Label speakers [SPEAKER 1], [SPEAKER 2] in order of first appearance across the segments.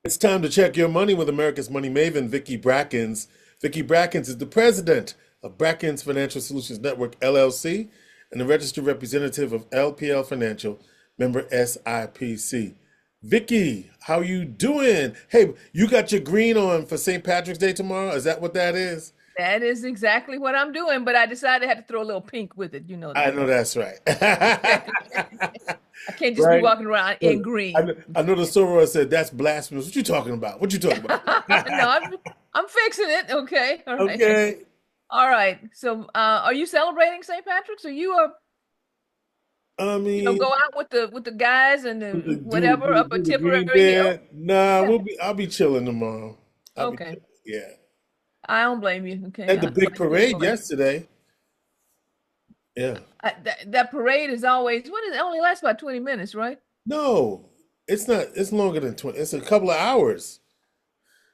[SPEAKER 1] It's time to check your money with America's money maven, Vicki Brackens. Vicki Brackens is the president of Brackens Financial Solutions Network, LLC, and the registered representative of LPL Financial, member SIPC. Vicki, how you doing? Hey, you got your green on for St. Patrick's Day tomorrow? Is that what that is?
[SPEAKER 2] That is exactly what I'm doing, but I decided I had to throw a little pink with it. You know
[SPEAKER 1] I
[SPEAKER 2] that.
[SPEAKER 1] know that's right.
[SPEAKER 2] I can't just be
[SPEAKER 1] Right?
[SPEAKER 2] walking around in
[SPEAKER 1] Look,
[SPEAKER 2] green.
[SPEAKER 1] I know the soror said that's blasphemous. What you talking about? What you talking about?
[SPEAKER 2] No, I'm fixing it. Okay. All right.
[SPEAKER 1] Okay.
[SPEAKER 2] All right. So, are you celebrating St. Patrick's? Or you
[SPEAKER 1] I mean,
[SPEAKER 2] go out with the guys and the, whatever up
[SPEAKER 1] do
[SPEAKER 2] at
[SPEAKER 1] the green
[SPEAKER 2] Tipperary Hill?
[SPEAKER 1] bed. Nah,
[SPEAKER 2] Yeah.
[SPEAKER 1] I'll be chilling tomorrow. I'll be
[SPEAKER 2] Okay.
[SPEAKER 1] chilling. Yeah.
[SPEAKER 2] I don't blame you. Okay.
[SPEAKER 1] Had the
[SPEAKER 2] I
[SPEAKER 1] big
[SPEAKER 2] might
[SPEAKER 1] parade
[SPEAKER 2] enjoy.
[SPEAKER 1] yesterday. Yeah.
[SPEAKER 2] That parade is always what is it only lasts about 20 minutes, right?
[SPEAKER 1] No, it's not. It's longer than 20. It's a couple of hours.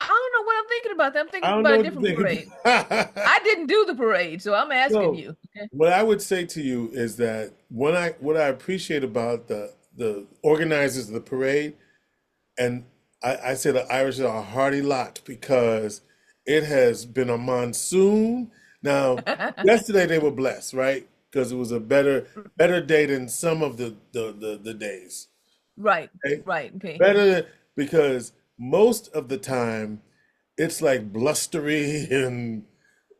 [SPEAKER 2] I don't know what I'm thinking about. That I'm
[SPEAKER 1] I
[SPEAKER 2] thinking
[SPEAKER 1] don't
[SPEAKER 2] about
[SPEAKER 1] know
[SPEAKER 2] a
[SPEAKER 1] what you
[SPEAKER 2] different
[SPEAKER 1] think.
[SPEAKER 2] parade. I didn't do the parade, so I'm asking
[SPEAKER 1] So,
[SPEAKER 2] you. Okay.
[SPEAKER 1] what I would say to you is that what I appreciate about the organizers of the parade, and I say the Irish are a hardy lot because it has been a monsoon. Now, yesterday they were blessed, right? Because it was a better day than some of the days.
[SPEAKER 2] Right,
[SPEAKER 1] Okay?
[SPEAKER 2] right, okay.
[SPEAKER 1] Better than, because most of the time it's like blustery and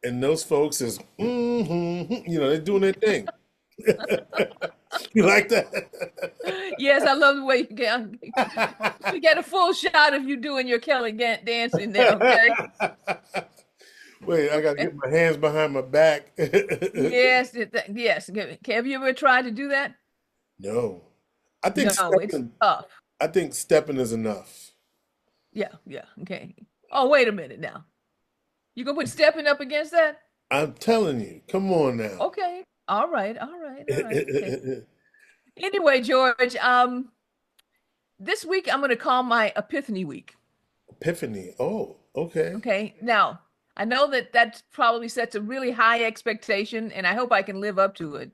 [SPEAKER 1] those folks is they're doing their thing. You like that?
[SPEAKER 2] Yes, I love the way you get a full shot of you doing your Kelly dancing there, okay?
[SPEAKER 1] Wait, I gotta get my hands behind my back.
[SPEAKER 2] Yes, yes. Have you ever tried to do that?
[SPEAKER 1] No. I think
[SPEAKER 2] No, it's
[SPEAKER 1] stepping
[SPEAKER 2] tough.
[SPEAKER 1] I think stepping is enough.
[SPEAKER 2] Yeah, yeah, okay. Oh, wait a minute now. You gonna put stepping up against that?
[SPEAKER 1] I'm telling you. Come on now.
[SPEAKER 2] Okay. All right, all right, all right. Okay. Anyway, George, this week I'm gonna call my Epiphany Week.
[SPEAKER 1] Epiphany. Oh, okay.
[SPEAKER 2] Okay. Now, I know that that probably sets a really high expectation, and I hope I can live up to it.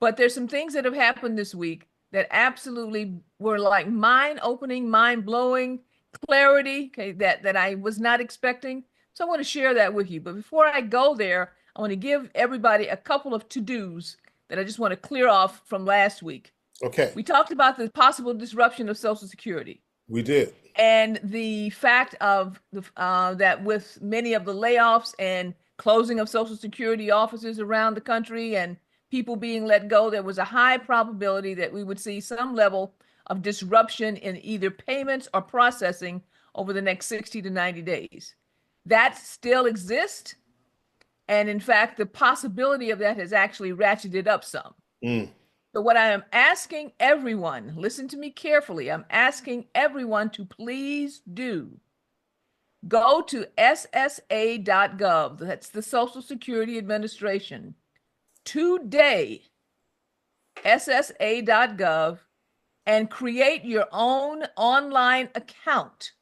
[SPEAKER 2] But there's some things that have happened this week that absolutely were like mind-opening, mind-blowing clarity, okay, that I was not expecting. So I want to share that with you. But before I go there, I want to give everybody a couple of to-dos that I just want to clear off from last week.
[SPEAKER 1] Okay.
[SPEAKER 2] We talked about the possible disruption of Social Security
[SPEAKER 1] We did.
[SPEAKER 2] and the fact of that with many of the layoffs and closing of Social Security offices around the country and people being let go, there was a high probability that we would see some level of disruption in either payments or processing over the next 60 to 90 days. That still exists. And in fact, the possibility of that has actually ratcheted up some.
[SPEAKER 1] Mm.
[SPEAKER 2] So, what I am asking everyone, listen to me carefully, I'm asking everyone to please do go to ssa.gov, that's the Social Security Administration, today, ssa.gov, and create your own online account.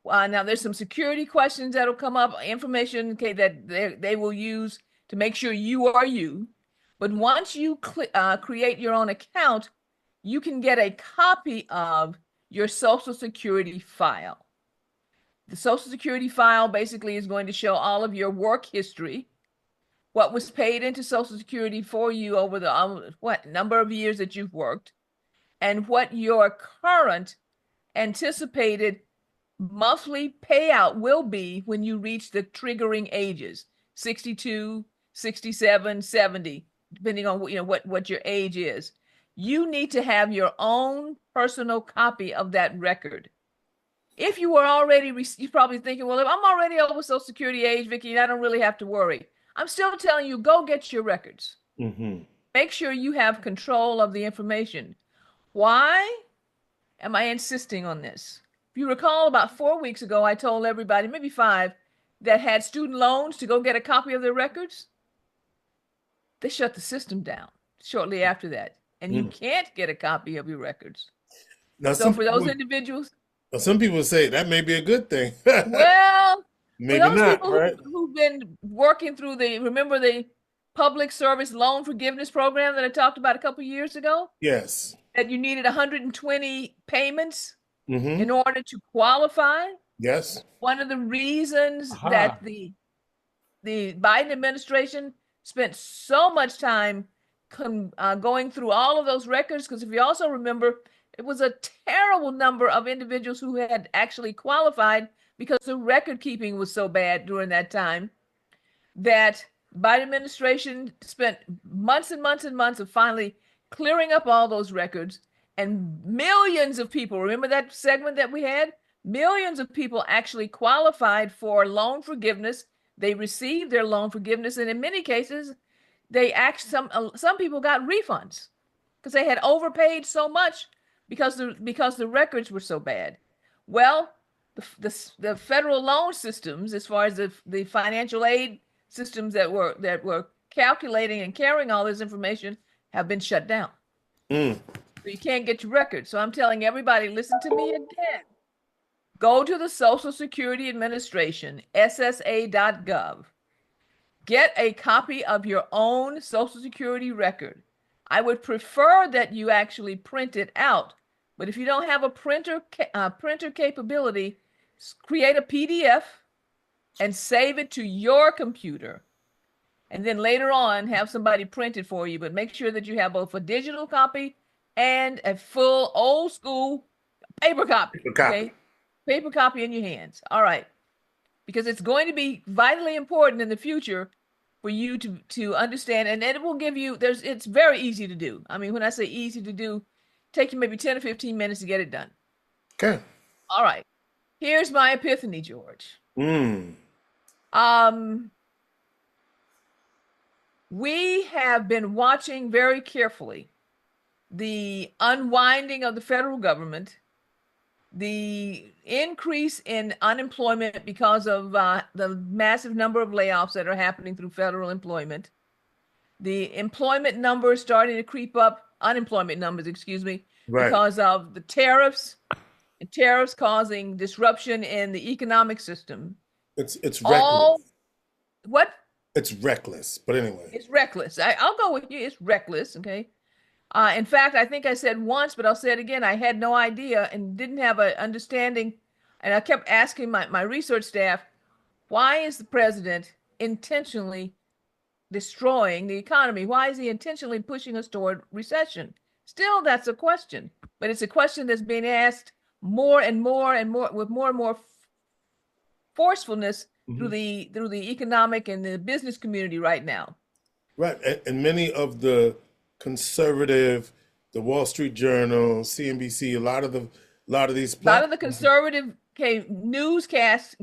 [SPEAKER 2] Now, there's some security questions that'll come up, information okay, that they will use to make sure you are you. But once you create your own account, you can get a copy of your Social Security file. The Social Security file basically is going to show all of your work history, what was paid into Social Security for you over the what number of years that you've worked, and what your current anticipated monthly payout will be when you reach the triggering ages 62, 67, 70, depending on what your age is. You need to have your own personal copy of that record. If you were already, you're probably thinking, well, if I'm already over Social Security age, Vicki, I don't really have to worry. I'm still telling you, go get your records.
[SPEAKER 1] Hmm.
[SPEAKER 2] Make sure you have control of the information. Why am I insisting on this? If you recall, about 4 weeks ago, I told everybody, maybe five, that had student loans to go get a copy of their records. They shut the system down shortly after that, and you
[SPEAKER 1] Mm.
[SPEAKER 2] can't get a copy of your records.
[SPEAKER 1] Now
[SPEAKER 2] So for those individuals,
[SPEAKER 1] some people say that may be a good thing.
[SPEAKER 2] well, for
[SPEAKER 1] Maybe
[SPEAKER 2] those
[SPEAKER 1] not,
[SPEAKER 2] people
[SPEAKER 1] right?
[SPEAKER 2] who've been working through remember the public service loan forgiveness program that I talked about a couple years ago,
[SPEAKER 1] Yes.
[SPEAKER 2] that you needed 120 payments
[SPEAKER 1] Mm-hmm.
[SPEAKER 2] in order to qualify.
[SPEAKER 1] Yes.
[SPEAKER 2] One of the reasons
[SPEAKER 1] Aha.
[SPEAKER 2] that the Biden administration spent so much time going through all of those records, because if you also remember, it was a terrible number of individuals who had actually qualified because the record keeping was so bad during that time that Biden administration spent months and months and months of finally clearing up all those records, and millions of people, remember that segment that we had? Millions of people actually qualified for loan forgiveness. They received their loan forgiveness, and in many cases, they actually some people got refunds because they had overpaid so much because the records were so bad. Well, the federal loan systems, as far as the financial aid systems that were calculating and carrying all this information, have been shut down.
[SPEAKER 1] Mm.
[SPEAKER 2] So you can't get your records. So I'm telling everybody, listen to me again. Go to the Social Security Administration, SSA.gov. Get a copy of your own Social Security record. I would prefer that you actually print it out, but if you don't have a printer capability, create a PDF and save it to your computer. And then later on, have somebody print it for you, but make sure that you have both a digital copy and a full old school paper copy.
[SPEAKER 1] Paper copy.
[SPEAKER 2] Okay? Paper copy in your hands. All right. Because it's going to be vitally important in the future for you to understand, and it will give you it's very easy to do. I mean, when I say easy to do, take you maybe 10 or 15 minutes to get it done.
[SPEAKER 1] Okay.
[SPEAKER 2] All right. Here's my epiphany, George.
[SPEAKER 1] Mm.
[SPEAKER 2] We have been watching very carefully the unwinding of the federal government, the increase in unemployment because of the massive number of layoffs that are happening through federal employment, the employment numbers starting to creep up, unemployment numbers, excuse me,
[SPEAKER 1] Right.
[SPEAKER 2] because of the tariffs, and tariffs causing disruption in the economic system.
[SPEAKER 1] It's
[SPEAKER 2] All
[SPEAKER 1] reckless.
[SPEAKER 2] what?
[SPEAKER 1] It's reckless. But anyway.
[SPEAKER 2] It's reckless. I'll go with you. It's reckless. Okay. In fact, I think I said once, but I'll say it again. I had no idea and didn't have an understanding. And I kept asking my research staff, why is the president intentionally destroying the economy? Why is he intentionally pushing us toward recession? Still, that's a question, but it's a question that's being asked more and more and more with more and more forcefulness through
[SPEAKER 1] Mhm.
[SPEAKER 2] the economic and the business community right now.
[SPEAKER 1] Right. And many of the conservative, the Wall Street Journal, CNBC, a lot of these
[SPEAKER 2] A lot of the
[SPEAKER 1] platforms.
[SPEAKER 2] conservative newscasts,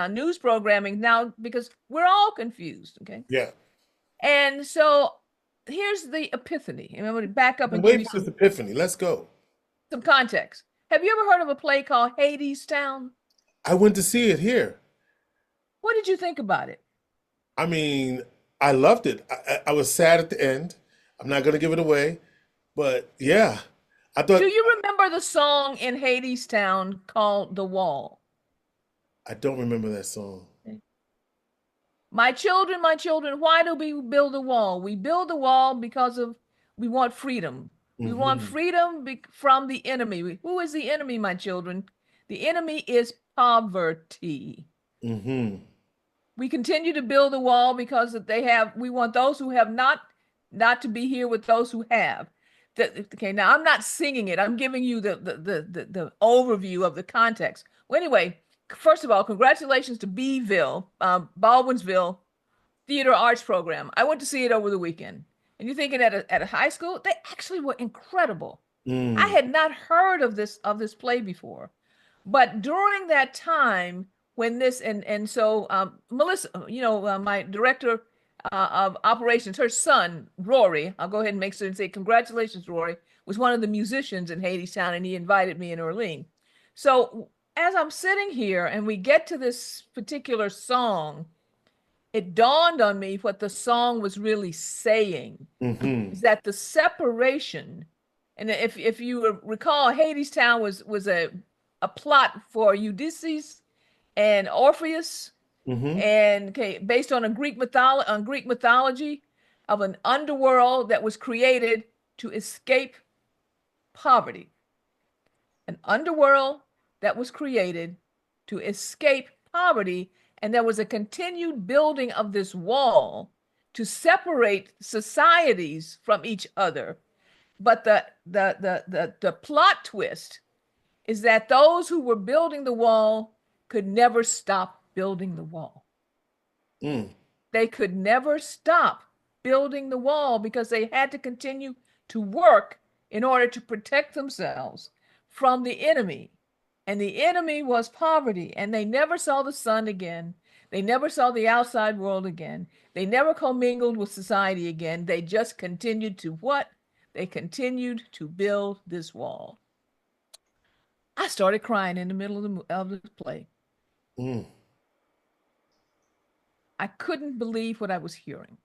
[SPEAKER 2] news programming now, because we're all confused. Okay.
[SPEAKER 1] Yeah.
[SPEAKER 2] And so here's the epiphany. And I'm going to back up
[SPEAKER 1] I'm
[SPEAKER 2] and give
[SPEAKER 1] waiting
[SPEAKER 2] you
[SPEAKER 1] for this epiphany. Let's go.
[SPEAKER 2] some context. Have you ever heard of a play called Hades Town?
[SPEAKER 1] I went to see it here.
[SPEAKER 2] What did you think about it?
[SPEAKER 1] I mean, I loved it. I was sad at the end. I'm not going to give it away, but yeah, I
[SPEAKER 2] Do
[SPEAKER 1] thought
[SPEAKER 2] you remember the song in Hades Town called The Wall?
[SPEAKER 1] I don't remember that song.
[SPEAKER 2] My children, why do we build a wall? We build a wall because of we want freedom. We want
[SPEAKER 1] Hmm.
[SPEAKER 2] freedom from the enemy. Who is the enemy, my children? The enemy is poverty.
[SPEAKER 1] Hmm.
[SPEAKER 2] We continue to build a wall because we want those who have not to be here with those who have. Okay, now I'm not singing it. I'm giving you the overview of the context. Well, anyway, first of all, congratulations to Bville, Baldwinsville Theater Arts Program. I went to see it over the weekend. And you're thinking at a high school, they actually were incredible. I
[SPEAKER 1] Mm.
[SPEAKER 2] had not heard of this play before. But during that time when this and so Melissa, my director of operations, her son Rory, I'll go ahead and make sure and say congratulations, Rory, was one of the musicians in Hadestown, and he invited me and Orlean. So as I'm sitting here and we get to this particular song, it dawned on me what the song was really saying
[SPEAKER 1] Hmm.
[SPEAKER 2] is that the separation, and if you recall, Hadestown was a plot for Ulysses and Orpheus,
[SPEAKER 1] Hmm.
[SPEAKER 2] and okay, based on Greek mythology of an underworld that was created to escape poverty. An underworld that was created to escape poverty, and there was a continued building of this wall to separate societies from each other. But the plot twist is that those who were building the wall could never stop building the wall. They could never stop building the wall because they had to continue to work in order to protect themselves from the enemy. And the enemy was poverty, and they never saw the sun again. They never saw the outside world again. They never commingled with society again. They just continued to what? They continued to build this wall. I started crying in the middle of the play. I couldn't believe what I was hearing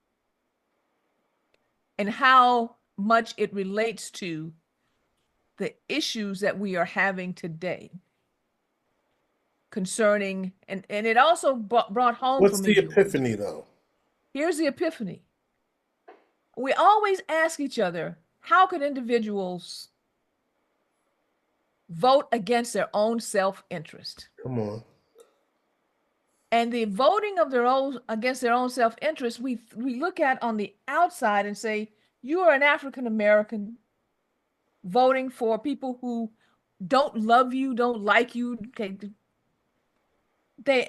[SPEAKER 2] and how much it relates to the issues that we are having today concerning, and it also brought home
[SPEAKER 1] What's
[SPEAKER 2] for me.
[SPEAKER 1] the epiphany, though?
[SPEAKER 2] Here's the epiphany. We always ask each other, how could individuals vote against their own self-interest?
[SPEAKER 1] Come on.
[SPEAKER 2] And the voting of their own against their own self-interest, we look at on the outside and say, you are an African American voting for people who don't love you, don't like you. Okay.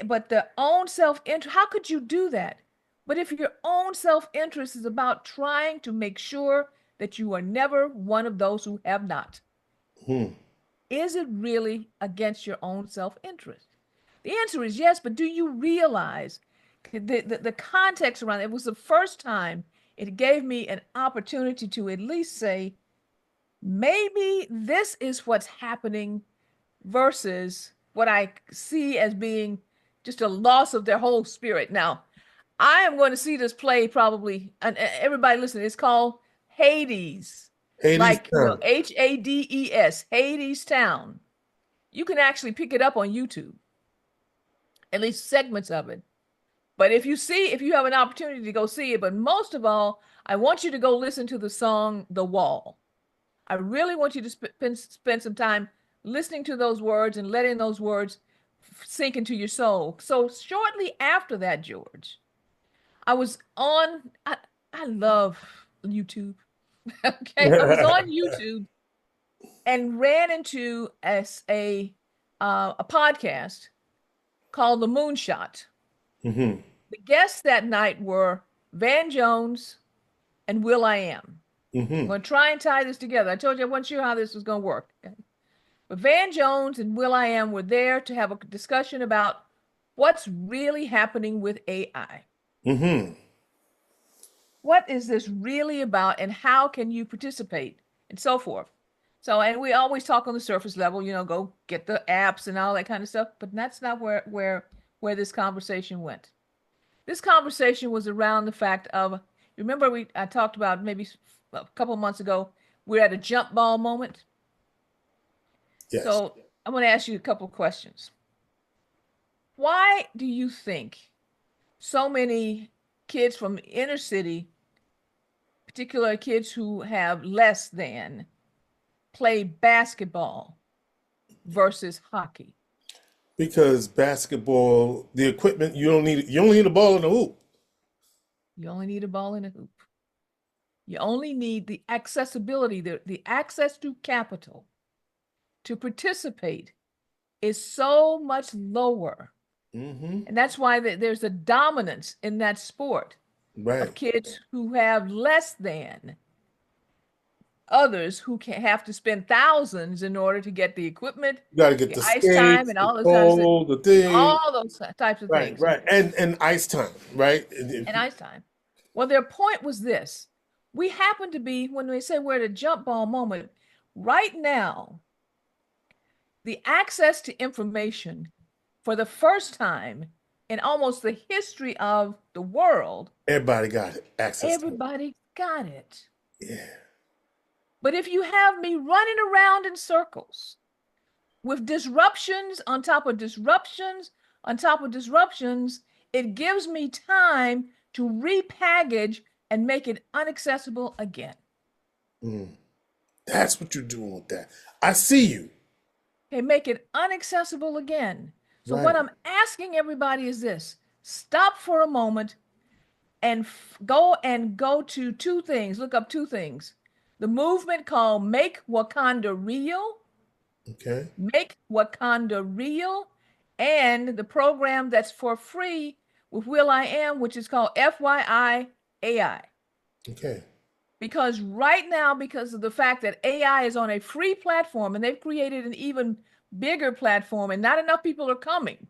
[SPEAKER 2] But their own self-interest, how could you do that? But if your own self-interest is about trying to make sure that you are never one of those who have not, is it really against your own self-interest? The answer is yes, but do you realize the context around it? It was the first time it gave me an opportunity to at least say, maybe this is what's happening versus what I see as being just a loss of their whole spirit. Now, I am going to see this play probably, and everybody listen, it's called Hades.
[SPEAKER 1] Hades
[SPEAKER 2] like,
[SPEAKER 1] Town.
[SPEAKER 2] Hades, Hades Town. You can actually pick it up on YouTube, at least segments of it. But if you have an opportunity to go see it, but most of all, I want you to go listen to the song, The Wall. I really want you to spend some time listening to those words and letting those words sink into your soul. So shortly after that, George, I was on, I love YouTube. Okay, I was on YouTube and ran into a podcast called The Moonshot. The guests that night were Van Jones and will.i.am. I'm going to try and tie this together. I told you I wasn't sure how this was going to work. Okay? But Van Jones and will.i.am were there to have a discussion about what's really happening with AI. What is this really about, and how can you participate, and so forth. So, and we always talk on the surface level, go get the apps and all that kind of stuff, but that's not where this conversation went. This conversation was around the fact of, remember I talked about maybe a couple of months ago, we're at a jump ball moment.
[SPEAKER 1] Yes.
[SPEAKER 2] So I'm going to ask you a couple of questions. Why do you think so many kids from inner city, particular kids who have less than, play basketball versus hockey?
[SPEAKER 1] Because basketball, the equipment, you only need a ball and a hoop.
[SPEAKER 2] You only need a ball and a hoop. You only need the accessibility, the access to capital to participate is so much lower. And that's why there's a dominance in that sport of kids who have less than others who have to spend thousands in order to get the equipment,
[SPEAKER 1] you got to get
[SPEAKER 2] the
[SPEAKER 1] the
[SPEAKER 2] ice
[SPEAKER 1] skates,
[SPEAKER 2] time, and all
[SPEAKER 1] the
[SPEAKER 2] those types of
[SPEAKER 1] pole, the thing,
[SPEAKER 2] all those types of things.
[SPEAKER 1] Right, and ice time, right?
[SPEAKER 2] And ice time. Well, their point was this: we happen to be, when they say we're at a jump ball moment, right now, the access to information for the first time in almost the history of the world.
[SPEAKER 1] Everybody got it. Access.
[SPEAKER 2] Everybody got it.
[SPEAKER 1] Yeah.
[SPEAKER 2] But if you have me running around in circles with disruptions on top of disruptions on top of disruptions, it gives me time to repackage and make it inaccessible again.
[SPEAKER 1] That's what you're doing with that. I see you.
[SPEAKER 2] Okay, make it inaccessible again. So what
[SPEAKER 1] Right.
[SPEAKER 2] I'm asking everybody is this: stop for a moment and go to two things. Look up two things. The movement called Make Wakanda Real,
[SPEAKER 1] Okay.
[SPEAKER 2] Make Wakanda Real, and the program that's for free with Will I Am, which is called FYI AI.
[SPEAKER 1] Okay.
[SPEAKER 2] Because right now, because of the fact that AI is on a free platform and they've created an even bigger platform, and not enough people are coming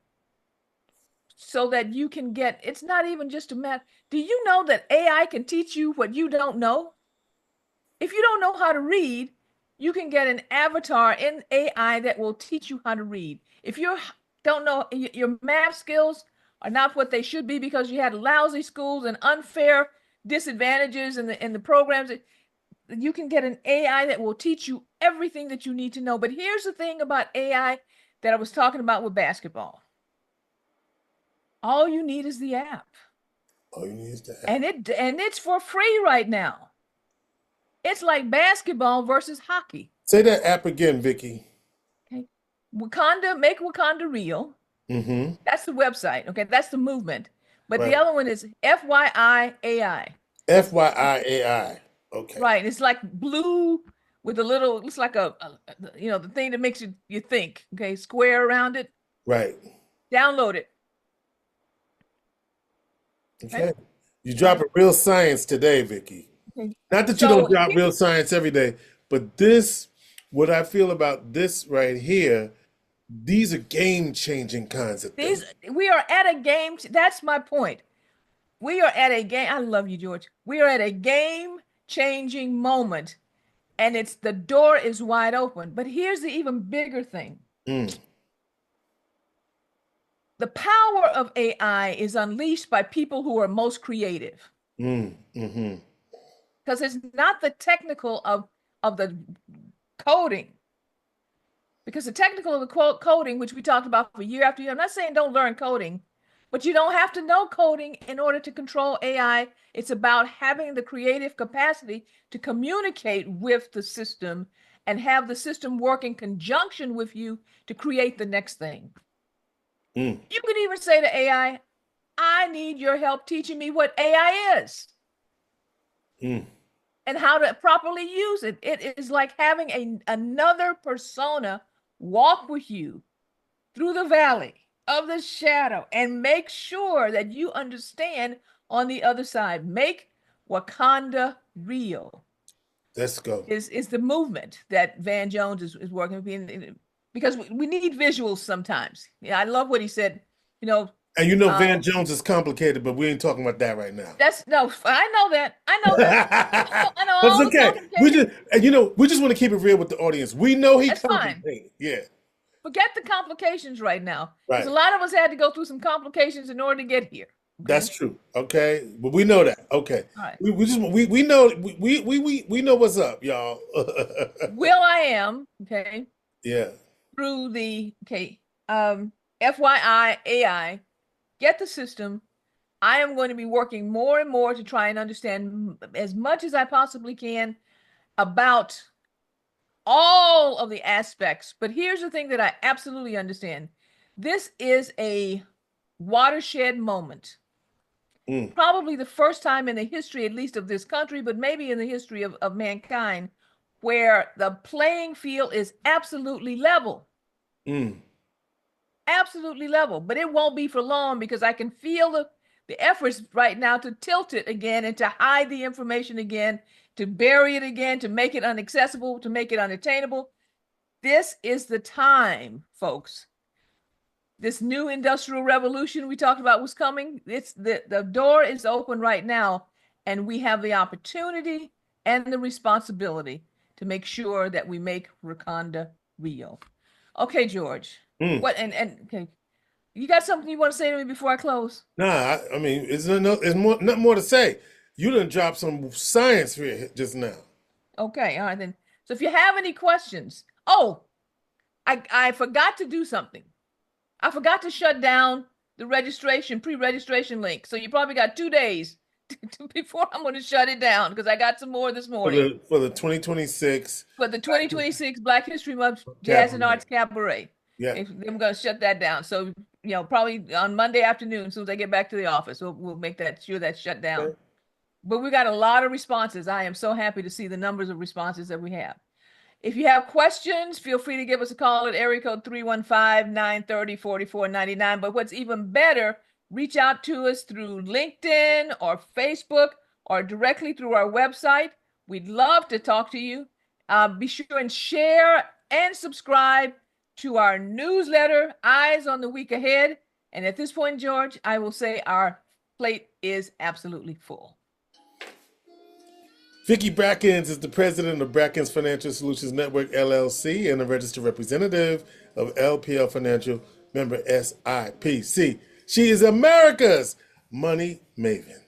[SPEAKER 2] so that you can get, it's not even just a matter. Do you know that AI can teach you what you don't know? If you don't know how to read, you can get an avatar in AI that will teach you how to read. If you don't know, your math skills are not what they should be because you had lousy schools and unfair disadvantages in the programs, you can get an AI that will teach you everything that you need to know. But here's the thing about AI that I was talking about with basketball. All you need is the app.
[SPEAKER 1] All you need is the app.
[SPEAKER 2] And it's for free right now. It's like basketball versus hockey.
[SPEAKER 1] Say that app again, Vicky.
[SPEAKER 2] Okay. Wakanda, make Wakanda real.
[SPEAKER 1] Mm-hmm.
[SPEAKER 2] That's the website. Okay. That's the movement. But the
[SPEAKER 1] Right.
[SPEAKER 2] other one is FYI AI.
[SPEAKER 1] FYIAI. Okay.
[SPEAKER 2] Right. It's like blue with a little, it's like the thing that makes you think. Okay. Square around it.
[SPEAKER 1] Right.
[SPEAKER 2] Download it. Okay.
[SPEAKER 1] Okay. You
[SPEAKER 2] All right.
[SPEAKER 1] dropping real science today, Vicky.
[SPEAKER 2] Okay.
[SPEAKER 1] Not that you
[SPEAKER 2] So
[SPEAKER 1] don't drop real science every day, but this, what I feel about this right here, these are game-changing kinds of things.
[SPEAKER 2] we are at a game. That's my point. We are at a game. I love you, George. We are at a game changing moment, and it's the door is wide open. But here's the even bigger thing:
[SPEAKER 1] Mm,
[SPEAKER 2] the power of AI is unleashed by people who are most creative,
[SPEAKER 1] mm-hmm.
[SPEAKER 2] because it's not the technical of the coding. Because the technical of the coding, which we talked about for year after year, I'm not saying don't learn coding, but you don't have to know coding in order to control AI. It's about having the creative capacity to communicate with the system and have the system work in conjunction with you to create the next thing.
[SPEAKER 1] Mm,
[SPEAKER 2] You could even say to AI, I need your help teaching me what AI is
[SPEAKER 1] mm.
[SPEAKER 2] and how to properly use it. It is like having another persona walk with you through the valley of the shadow and make sure that you understand on the other side. Make Wakanda real
[SPEAKER 1] Let's go.
[SPEAKER 2] is the movement that Van Jones is working with, because we need visuals sometimes. Yeah, I love what he said. You know,
[SPEAKER 1] And you know Van
[SPEAKER 2] um,
[SPEAKER 1] Jones is complicated, but we ain't talking about that right now.
[SPEAKER 2] that's no, I know that. I know that. I know
[SPEAKER 1] But it's
[SPEAKER 2] all the
[SPEAKER 1] okay. We
[SPEAKER 2] complicated.
[SPEAKER 1] just, and you know, we just want to keep it real with the audience. We know he
[SPEAKER 2] That's fine.
[SPEAKER 1] complicated. Yeah,
[SPEAKER 2] Forget the complications right now, because a
[SPEAKER 1] right.
[SPEAKER 2] lot of us had to go through some complications in order to get here.
[SPEAKER 1] That's
[SPEAKER 2] Okay.
[SPEAKER 1] true. Okay, but we know that. Okay,
[SPEAKER 2] All right.
[SPEAKER 1] we just we know we know what's up, y'all.
[SPEAKER 2] Will I am, okay,
[SPEAKER 1] Yeah.
[SPEAKER 2] through the FYI AI, get the system. I am going to be working more and more to try and understand as much as I possibly can about all of the aspects. But here's the thing that I absolutely understand. This is a watershed moment.
[SPEAKER 1] Mm,
[SPEAKER 2] Probably the first time in the history, at least of this country, but maybe in the history of mankind, where the playing field is absolutely level.
[SPEAKER 1] mm.
[SPEAKER 2] Absolutely level. But it won't be for long, because I can feel the efforts right now to tilt it again and to hide the information again, to bury it again, to make it inaccessible, to make it unattainable. This is the time, folks. This new industrial revolution we talked about was coming. It's the door is open right now, and we have the opportunity and the responsibility to make sure that we make Wakanda real. Okay, George.
[SPEAKER 1] Mm.
[SPEAKER 2] What and okay, you got something you want to say to me before I close?
[SPEAKER 1] Nah, I mean, it's more nothing more to say. You done dropped some science here just now.
[SPEAKER 2] Okay, all right then. So if you have any questions, oh, I forgot to do something. I forgot to shut down the registration, pre-registration link. So you probably got 2 days before I'm going to shut it down because I got some more this
[SPEAKER 1] For
[SPEAKER 2] morning.
[SPEAKER 1] the 2026
[SPEAKER 2] For the 2026 Black History Month Jazz and
[SPEAKER 1] cabaret.
[SPEAKER 2] Arts Cabaret.
[SPEAKER 1] Yeah.
[SPEAKER 2] I'm going to shut that down. So, probably on Monday afternoon, as soon as I get back to the office, we'll make sure that's shut down.
[SPEAKER 1] Okay.
[SPEAKER 2] But we got a lot of responses. I am so happy to see the numbers of responses that we have. If you have questions, feel free to give us a call at area code 315-930-4499. But what's even better, reach out to us through LinkedIn or Facebook or directly through our website. We'd love to talk to you. Be sure and share and subscribe to our newsletter, Eyes on the Week Ahead. And at this point, George, I will say our plate is absolutely full.
[SPEAKER 1] Vicki Brackens is the president of Brackens Financial Solutions Network, LLC, and a registered representative of LPL Financial, member SIPC. She is America's money maven.